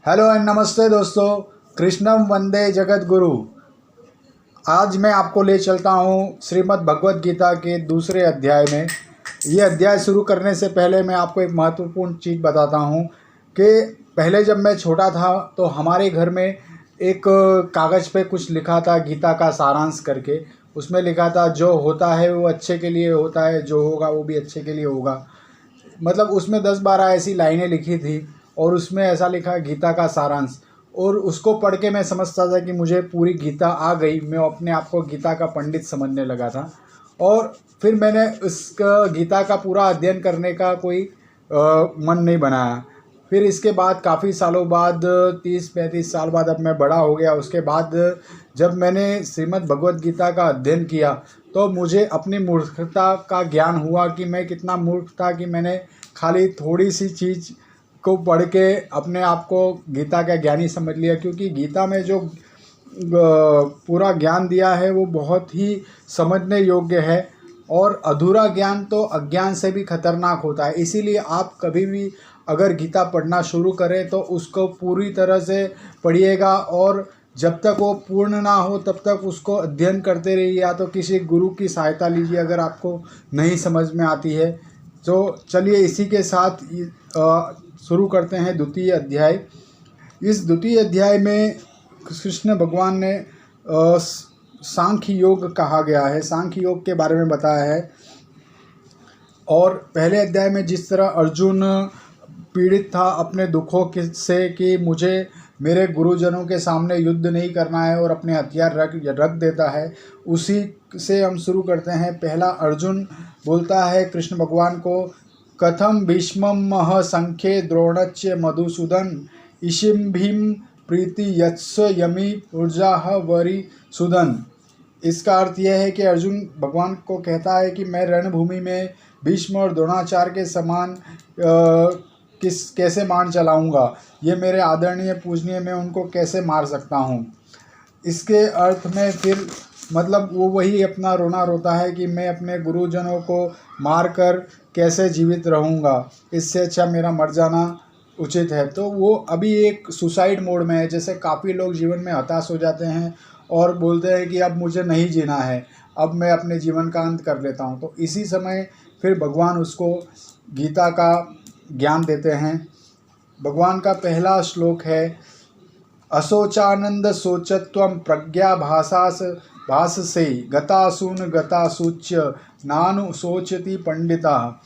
Hello and नमस्ते दोस्तों, कृष्णम वंदे जगत गुरु। आज मैं आपको ले चलता हूँ श्रीमद् भगवद गीता के दूसरे अध्याय में। ये अध्याय शुरू करने से पहले मैं आपको एक महत्वपूर्ण चीज़ बताता हूँ कि पहले जब मैं छोटा था तो हमारे घर में एक कागज़ पे कुछ लिखा था, गीता का सारांश करके। उसमें लिखा था जो होता है वो अच्छे के लिए होता है, जो होगा वो भी अच्छे के लिए होगा। मतलब उसमें 10-12 ऐसी लाइनें लिखी थी और उसमें ऐसा लिखा गीता का सारांश। और उसको पढ़ के मैं समझता था कि मुझे पूरी गीता आ गई। मैं अपने आप को गीता का पंडित समझने लगा था। और फिर मैंने उस गीता का पूरा अध्ययन करने का कोई मन नहीं बनाया। फिर इसके बाद काफ़ी सालों बाद 30-35 साल बाद अब मैं बड़ा हो गया, उसके बाद जब मैंने श्रीमद् भगवद गीता का अध्ययन किया तो मुझे अपनी मूर्खता का ज्ञान हुआ कि मैं कितना मूर्ख था कि मैंने खाली थोड़ी सी चीज़ को पढ़ के अपने आप को गीता का ज्ञानी समझ लिया। क्योंकि गीता में जो पूरा ज्ञान दिया है वो बहुत ही समझने योग्य है और अधूरा ज्ञान तो अज्ञान से भी खतरनाक होता है। इसीलिए आप कभी भी अगर गीता पढ़ना शुरू करें तो उसको पूरी तरह से पढ़िएगा और जब तक वो पूर्ण ना हो तब तक उसको अध्ययन करते रहिए, या तो किसी गुरु की सहायता लीजिए अगर आपको नहीं समझ में आती है। तो चलिए इसी के साथ शुरू करते हैं द्वितीय अध्याय। इस द्वितीय अध्याय में कृष्ण भगवान ने सांख्य योग कहा गया है, सांख्य योग के बारे में बताया है। और पहले अध्याय में जिस तरह अर्जुन पीड़ित था अपने दुखों से कि मुझे मेरे गुरुजनों के सामने युद्ध नहीं करना है और अपने हथियार रख देता है, उसी से हम शुरू करते हैं। पहला अर्जुन बोलता है कृष्ण भगवान को, कथम भीष्मं मह संख्ये द्रोणच्च मधुसूदन इशिम भीम प्रीति यत्स यमी ऊर्जा वरी सुदन। इसका अर्थ यह है कि अर्जुन भगवान को कहता है कि मैं रणभूमि में भीष्म और द्रोणाचार्य के समान कैसे मान चलाऊंगा, ये मेरे आदरणीय पूजनीय, मैं उनको कैसे मार सकता हूँ। इसके अर्थ में फिर मतलब वो वही अपना रोना रोता है कि मैं अपने गुरुजनों को मारकर कैसे जीवित रहूँगा, इससे अच्छा मेरा मर जाना उचित है। तो वो अभी एक सुसाइड मोड में है। जैसे काफ़ी लोग जीवन में हताश हो जाते हैं और बोलते हैं कि अब मुझे नहीं जीना है, अब मैं अपने जीवन का अंत कर लेता हूँ। तो इसी समय फिर भगवान उसको गीता का ज्ञान देते हैं। भगवान का पहला श्लोक है, अशोचानंद शोचत्वं प्रज्ञा भास से गतासून गतासूच्य नानु शोचति पंडिता।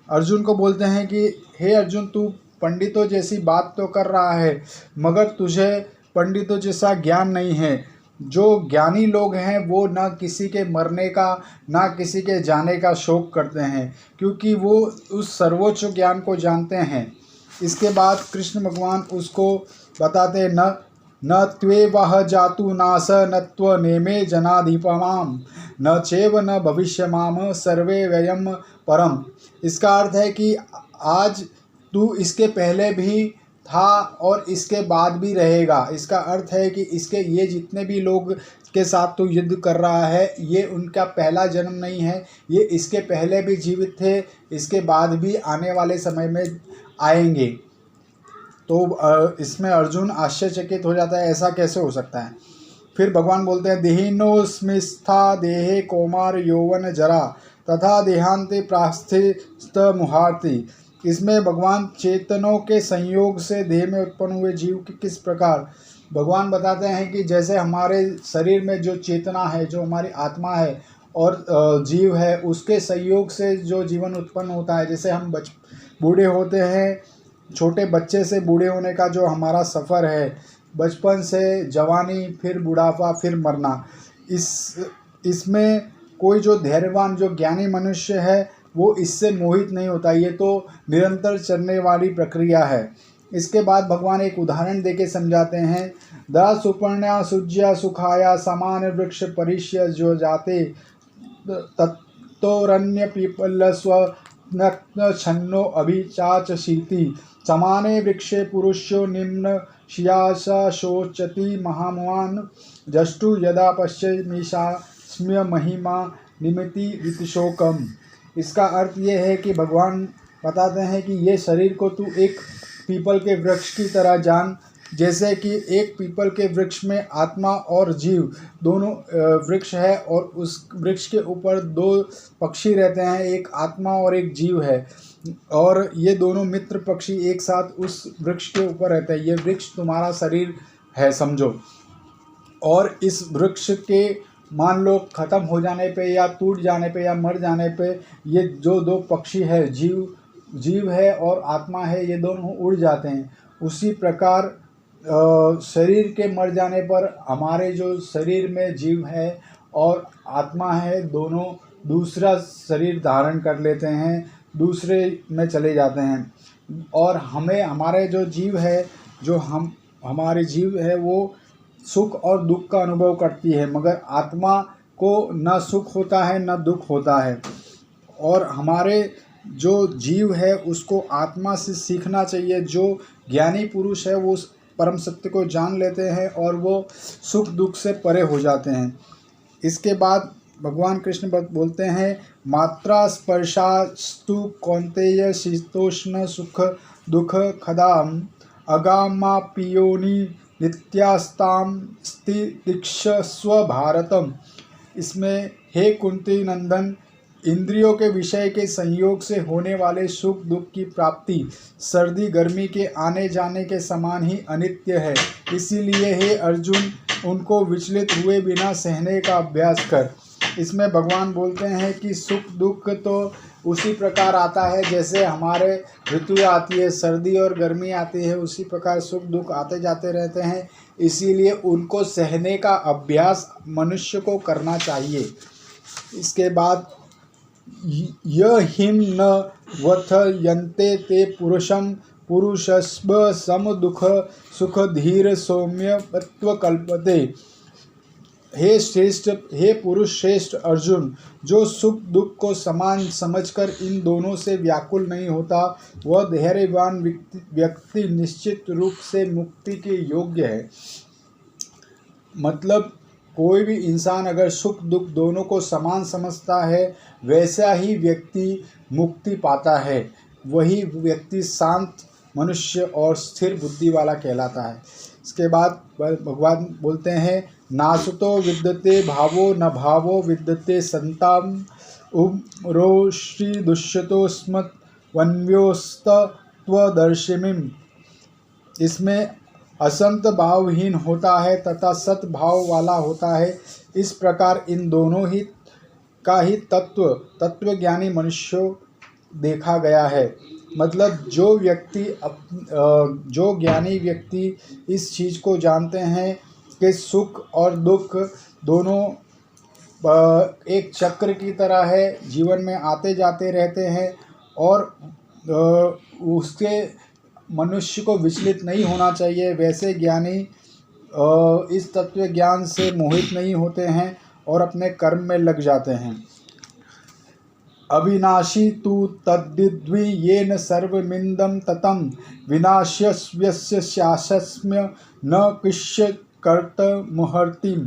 अर्जुन को बोलते हैं कि हे अर्जुन, तू पंडितों जैसी बात तो कर रहा है मगर तुझे पंडितों जैसा ज्ञान नहीं है। जो ज्ञानी लोग हैं वो ना किसी के मरने का ना किसी के जाने का शोक करते हैं, क्योंकि वो उस सर्वोच्च ज्ञान को जानते हैं। इसके बाद कृष्ण भगवान उसको बताते न त्वे वह जातु नास न त्व नेमे जनाधिपमाम न चेव न भविष्यमाम सर्वे व्ययम परम। इसका अर्थ है कि आज तू इसके पहले भी था और इसके बाद भी रहेगा। इसका अर्थ है कि इसके ये जितने भी लोग के साथ तू युद्ध कर रहा है ये उनका पहला जन्म नहीं है, ये इसके पहले भी जीवित थे, इसके बाद भी आने वाले समय में आएंगे। तो इसमें अर्जुन आश्चर्यचकित हो जाता है, ऐसा कैसे हो सकता है। फिर भगवान बोलते हैं, देहिनोस्मिस्था देहे कौमार यौवन जरा तथा देहांते प्रास्थित मुहार्ति। इसमें भगवान चेतनों के संयोग से देह में उत्पन्न हुए जीव की किस प्रकार भगवान बताते हैं कि जैसे हमारे शरीर में जो चेतना है, जो हमारी आत्मा है और जीव है, उसके संयोग से जो जीवन उत्पन्न होता है। जैसे हम बूढ़े होते हैं, छोटे बच्चे से बूढ़े होने का जो हमारा सफ़र है, बचपन से जवानी फिर बुढ़ापा फिर मरना, इसमें कोई जो धैर्यवान जो ज्ञानी मनुष्य है वो इससे मोहित नहीं होता। ये तो निरंतर चलने वाली प्रक्रिया है। इसके बाद भगवान एक उदाहरण देके समझाते हैं, द सुपर्णा सुज्या सुखाया समान वृक्ष परिष्य जो जाते तत्तोरण्य पीपल स्व छन्नो अभिचाच शीति समाने वृक्षे पुरुषो निम्न शियासा शोचति महामुआन जष्टु यदा पश्यमीशास्म्य महिमा निमिति वितशोकम। इसका अर्थ ये है कि भगवान बताते हैं कि ये शरीर को तू एक पीपल के वृक्ष की तरह जान, जैसे कि एक पीपल के वृक्ष में आत्मा और जीव दोनों वृक्ष है और उस वृक्ष के ऊपर दो पक्षी रहते हैं, एक आत्मा और एक जीव है, और ये दोनों मित्र पक्षी एक साथ उस वृक्ष के ऊपर रहते हैं। ये वृक्ष तुम्हारा शरीर है समझो, और इस वृक्ष के मान लो ख़त्म हो जाने पे या टूट जाने पे या मर जाने पे ये जो दो पक्षी है, जीव है और आत्मा है, ये दोनों उड़ जाते हैं। उसी प्रकार शरीर के मर जाने पर हमारे जो शरीर में जीव है और आत्मा है, दोनों दूसरा शरीर धारण कर लेते हैं, दूसरे में चले जाते हैं। और हमें हमारे जो जीव है, जो हमारे जीव है वो सुख और दुख का अनुभव करती है, मगर आत्मा को न सुख होता है न दुख होता है। और हमारे जो जीव है उसको आत्मा से सीखना चाहिए। जो ज्ञानी पुरुष है वो उस परम सत्य को जान लेते हैं और वो सुख दुख से परे हो जाते हैं। इसके बाद भगवान कृष्ण बोलते हैं, मात्रा स्पर्शास्तु कौन्तेय शीतोष्ण सुख दुख खदाम अगामापियोनि नित्यास्ताम स्थितिक्षस्व भारतम। इसमें हे कुंती नंदन, इंद्रियों के विषय के संयोग से होने वाले सुख दुख की प्राप्ति सर्दी गर्मी के आने जाने के समान ही अनित्य है। इसीलिए हे अर्जुन, उनको विचलित हुए बिना सहने का अभ्यास कर। इसमें भगवान बोलते हैं कि सुख दुख तो उसी प्रकार आता है जैसे हमारे ऋतु आती है, सर्दी और गर्मी आती है, उसी प्रकार सुख दुख आते जाते रहते हैं। इसीलिए उनको सहने का अभ्यास मनुष्य को करना चाहिए। इसके बाद य हिम न वथ यन्ते ते पुरुषम पुरुषस्व सम दुख सुख धीर सौम्यत्व कल्पते। हे पुरुष श्रेष्ठ अर्जुन, जो सुख दुख को समान समझकर इन दोनों से व्याकुल नहीं होता, वह धैर्यवान व्यक्ति निश्चित रूप से मुक्ति के योग्य है। मतलब कोई भी इंसान अगर सुख दुख दोनों को समान समझता है, वैसा ही व्यक्ति मुक्ति पाता है। वही व्यक्ति शांत मनुष्य और स्थिर बुद्धि वाला कहलाता है। इसके बाद भगवान बोलते हैं, नासुतो विद्यते भावो न भावो विद्यते संताम उम्रोश्री दुष्यतो स्मत् वन्योस्तत्वदर्शिमीम्। इसमें असंत भावहीन होता है तथा सत भाव वाला होता है। इस प्रकार इन दोनों ही का ही तत्वज्ञानी मनुष्यों देखा गया है। मतलब जो ज्ञानी व्यक्ति इस चीज़ को जानते हैं कि सुख और दुख दोनों एक चक्र की तरह है, जीवन में आते जाते रहते हैं, और उसके मनुष्य को विचलित नहीं होना चाहिए। वैसे ज्ञानी इस तत्व ज्ञान से मोहित नहीं होते हैं और अपने कर्म में लग जाते हैं। अविनाशी तु तद्विद्वि येन सर्वमिदं ततं विनाश्यस्य शास्म्य न किश्य कर्तमुहर्तिम्।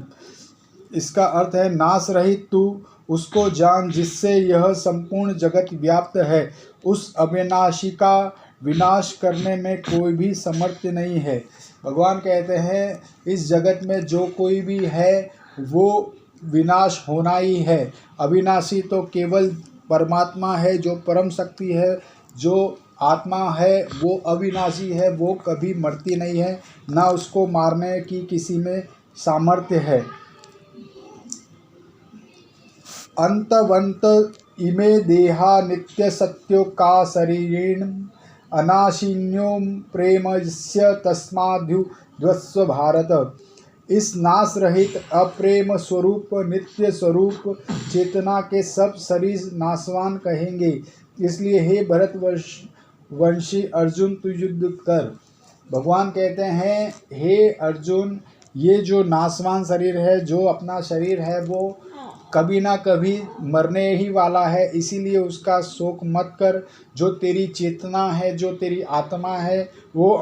इसका अर्थ है, नाश रहित तू उसको जान जिससे यह संपूर्ण जगत व्याप्त है। उस अविनाशी का विनाश करने में कोई भी समर्थ नहीं है। भगवान कहते हैं, इस जगत में जो कोई भी है वो विनाश होना ही है। अविनाशी तो केवल परमात्मा है, जो परम शक्ति है, जो आत्मा है वो अविनाशी है, वो कभी मरती नहीं है, ना उसको मारने की किसी में सामर्थ्य है। अंतवंत इमे देहा नित्य सत्यो का शरीरेण अनाशिन्यो प्रेमस्य तस्माद्युध्वस्व भारत। इस नाश रहित अप्रेम स्वरूप नित्य स्वरूप चेतना के सब शरीर नाशवान कहेंगे। इसलिए हे भरतवंशी अर्जुन, तू युद्ध कर। भगवान कहते हैं, हे अर्जुन, ये जो नाशवान शरीर है, जो अपना शरीर है, वो कभी ना कभी मरने ही वाला है। इसीलिए उसका शोक मत कर। जो तेरी चेतना है, जो तेरी आत्मा है, वो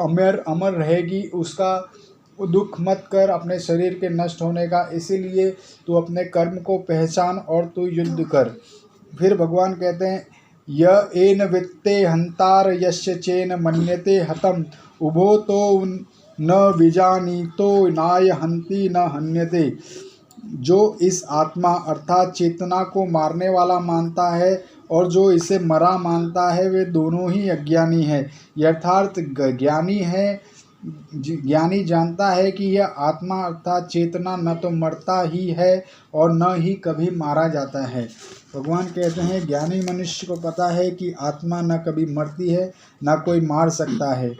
अमर रहेगी। उसका दुख मत कर अपने शरीर के नष्ट होने का। इसीलिए तू अपने कर्म को पहचान और तू युद्ध कर। फिर भगवान कहते हैं, य एन वित्ते हंतार यस्य चेन मन्यते हतम उभो तो न विजानीतो नाय हन्ति न हन्यते। जो इस आत्मा अर्थात चेतना को मारने वाला मानता है और जो इसे मरा मानता है, वे दोनों ही अज्ञानी है। यथार्थ ज्ञानी है, ज्ञानी जानता है कि यह आत्मा अर्थात चेतना न तो मरता ही है और न ही कभी मारा जाता है। भगवान कहते हैं ज्ञानी मनुष्य को पता है कि आत्मा न कभी मरती है न कोई मार सकता है।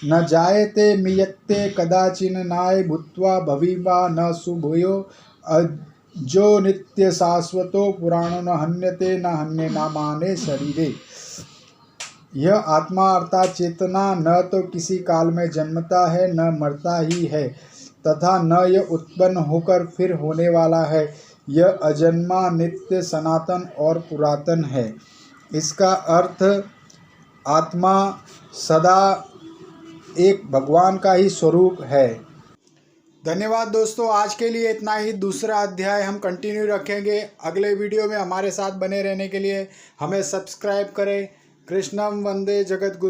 न जायते मियत्ते कदाचिन नाय भूत्वा भविवा न सुभूयो जो नित्य शाश्वतो पुराणो न हन्यते न हन्य नामाने शरीरे। यह आत्मा अर्थात चेतना न तो किसी काल में जन्मता है न मरता ही है तथा न यह उत्पन्न होकर फिर होने वाला है। यह अजन्मा नित्य सनातन और पुरातन है। इसका अर्थ आत्मा सदा एक भगवान का ही स्वरूप है। धन्यवाद दोस्तों, आज के लिए इतना ही। दूसरा अध्याय हम कंटिन्यू रखेंगे अगले वीडियो में। हमारे साथ बने रहने के लिए हमें सब्सक्राइब करें। कृष्णम वंदे जगद्गुरु।